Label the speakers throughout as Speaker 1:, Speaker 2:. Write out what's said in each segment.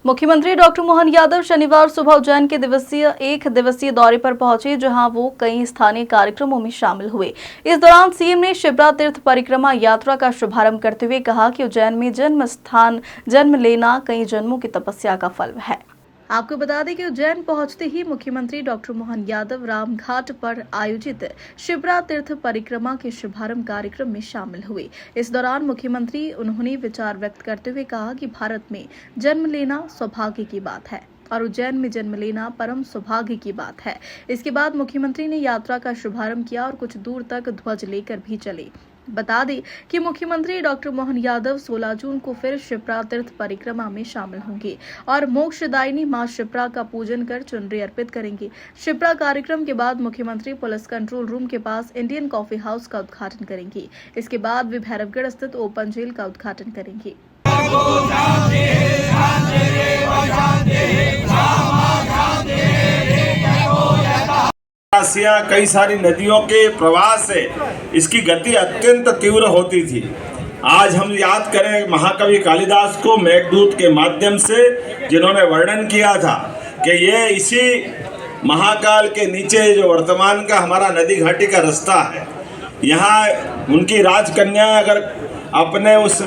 Speaker 1: मुख्यमंत्री डॉक्टर मोहन यादव शनिवार सुबह उज्जैन के एक दिवसीय दौरे पर पहुंचे, जहां वो कई स्थानीय कार्यक्रमों में शामिल हुए। इस दौरान सीएम ने शिप्रा तीर्थ परिक्रमा यात्रा का शुभारंभ करते हुए कहा कि उज्जैन में जन्म लेना कई जन्मों की तपस्या का फल है। आपको बता दें कि उज्जैन पहुंचते ही मुख्यमंत्री डॉक्टर मोहन यादव रामघाट पर आयोजित शिप्रा तीर्थ परिक्रमा के शुभारंभ कार्यक्रम में शामिल हुए। इस दौरान उन्होंने विचार व्यक्त करते हुए कहा कि भारत में जन्म लेना सौभाग्य की बात है और उज्जैन में जन्म लेना परम सौभाग्य की बात है। इसके बाद मुख्यमंत्री ने यात्रा का शुभारंभ किया और कुछ दूर तक ध्वज लेकर भी चले। बता दें कि मुख्यमंत्री डॉक्टर मोहन यादव 16 जून को फिर शिप्रा तीर्थ परिक्रमा में शामिल होंगे और मोक्षदायिनी मां शिप्रा का पूजन कर चुनरी अर्पित करेंगे। शिप्रा कार्यक्रम के बाद मुख्यमंत्री पुलिस कंट्रोल रूम के पास इंडियन कॉफी हाउस का उद्घाटन करेंगे। इसके बाद वे भैरवगढ़ स्थित ओपन जेल का उद्घाटन करेंगे।
Speaker 2: कई सारी नदियों के प्रवाह से इसकी गति अत्यंत तीव्र होती थी। आज हम याद करें महाकवि कालिदास को मेघदूत के माध्यम से, जिन्होंने वर्णन किया था कि ये इसी महाकाल के नीचे जो वर्तमान का हमारा नदी घाटी का रास्ता है, यहाँ उनकी राजकन्या अगर अपने उस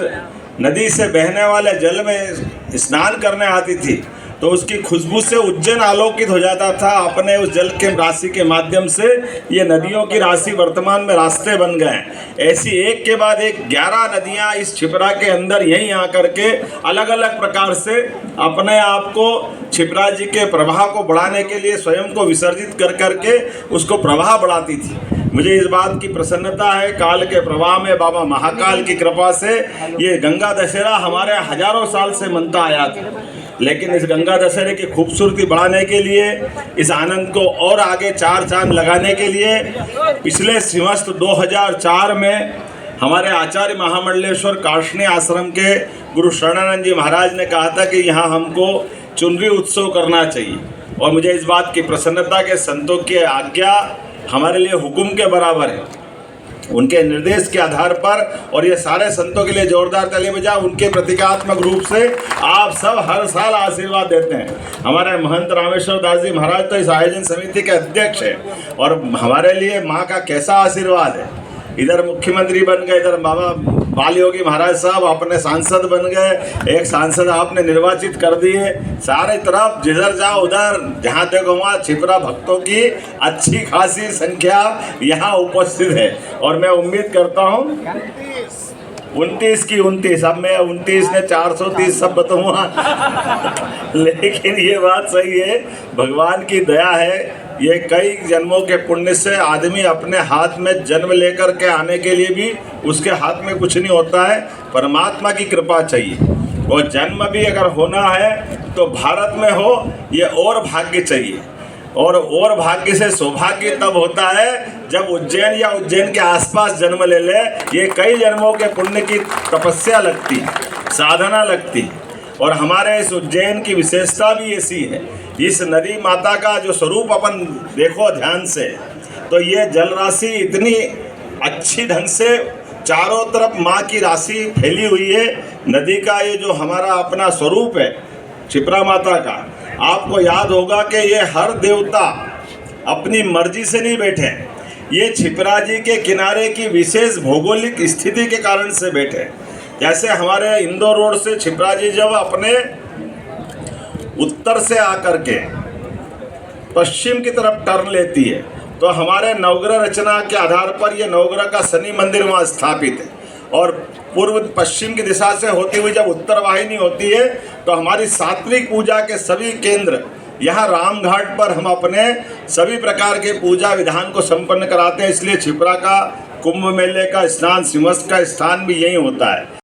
Speaker 2: नदी से बहने वाले जल में स्नान करने आती थी तो उसकी खुशबू से उज्जैन आलोकित हो जाता था। अपने उस जल के राशि के माध्यम से ये नदियों की राशि वर्तमान में रास्ते बन गए। ऐसी एक के बाद एक 11 नदियां इस छिपरा के अंदर यहीं आकर के अलग अलग प्रकार से अपने आप को छिपरा जी के प्रवाह को बढ़ाने के लिए स्वयं को विसर्जित कर करके उसको प्रवाह बढ़ाती थी। मुझे इस बात की प्रसन्नता है, काल के प्रवाह में बाबा महाकाल की कृपा से ये गंगा दशहरा हमारे हजारों साल से मनता आया था। लेकिन इस गंगा दशहरे की खूबसूरती बढ़ाने के लिए, इस आनंद को और आगे 4 चांद लगाने के लिए पिछले सिमस्त 2004 में हमारे आचार्य महामंडलेश्वर काशनी आश्रम के गुरु शरणानंद जी महाराज ने कहा था कि यहाँ हमको चुनरी उत्सव करना चाहिए। और मुझे इस बात की प्रसन्नता के संतों की आज्ञा हमारे लिए हुक्म के बराबर है। उनके निर्देश के आधार पर और ये सारे संतों के लिए जोरदार ताली बजा। उनके प्रतीकात्मक रूप से आप सब हर साल आशीर्वाद देते हैं। हमारे महंत रामेश्वर दास जी महाराज तो इस आयोजन समिति के अध्यक्ष हैं और हमारे लिए माँ का कैसा आशीर्वाद है। इधर मुख्यमंत्री बन गए, इधर बाबा बाल योगी महाराज साहब अपने सांसद बन गए, एक सांसद आपने निर्वाचित कर दिए। सारे तरफ जिधर जाओ उधर, जहाँ देखो वहाँ छिपरा भक्तों की अच्छी खासी संख्या यहाँ उपस्थित है। और मैं उम्मीद करता हूँ 29 की 29, अब मैं 29 ने 430 सब बताऊँगा लेकिन ये बात सही है, भगवान की दया है। ये कई जन्मों के पुण्य से आदमी अपने हाथ में जन्म लेकर के आने के लिए भी उसके हाथ में कुछ नहीं होता है, परमात्मा की कृपा चाहिए। और जन्म भी अगर होना है तो भारत में हो, ये और भाग्य चाहिए। और भाग्य से सौभाग्य तब होता है जब उज्जैन या उज्जैन के आसपास जन्म ले ले। ये कई जन्मों के पुण्य की तपस्या लगती, साधना लगती। और हमारे इस उज्जैन की विशेषता भी ऐसी है, इस नदी माता का जो स्वरूप अपन देखो ध्यान से, तो ये जल राशि इतनी अच्छी ढंग से चारों तरफ माँ की राशि फैली हुई है। नदी का ये जो हमारा अपना स्वरूप है छिपरा माता का, आपको याद होगा कि ये हर देवता अपनी मर्जी से नहीं बैठे, ये छिपरा जी के किनारे की विशेष भौगोलिक स्थिति के कारण से बैठे। जैसे हमारे इंदौर रोड से छिपरा जी जब अपने उत्तर से आकर के पश्चिम की तरफ टर्न लेती है तो हमारे नवग्रह रचना के आधार पर ये नवग्रह का शनि मंदिर वहाँ स्थापित है। और पूर्व पश्चिम की दिशा से होती हुई जब उत्तर वाहिनी होती है तो हमारी सात्विक पूजा के सभी केंद्र यहाँ रामघाट पर हम अपने सभी प्रकार के पूजा विधान को संपन्न कराते हैं। इसलिए छिपरा का कुंभ मेले का स्नान सिमस्त का स्थान भी यही होता है।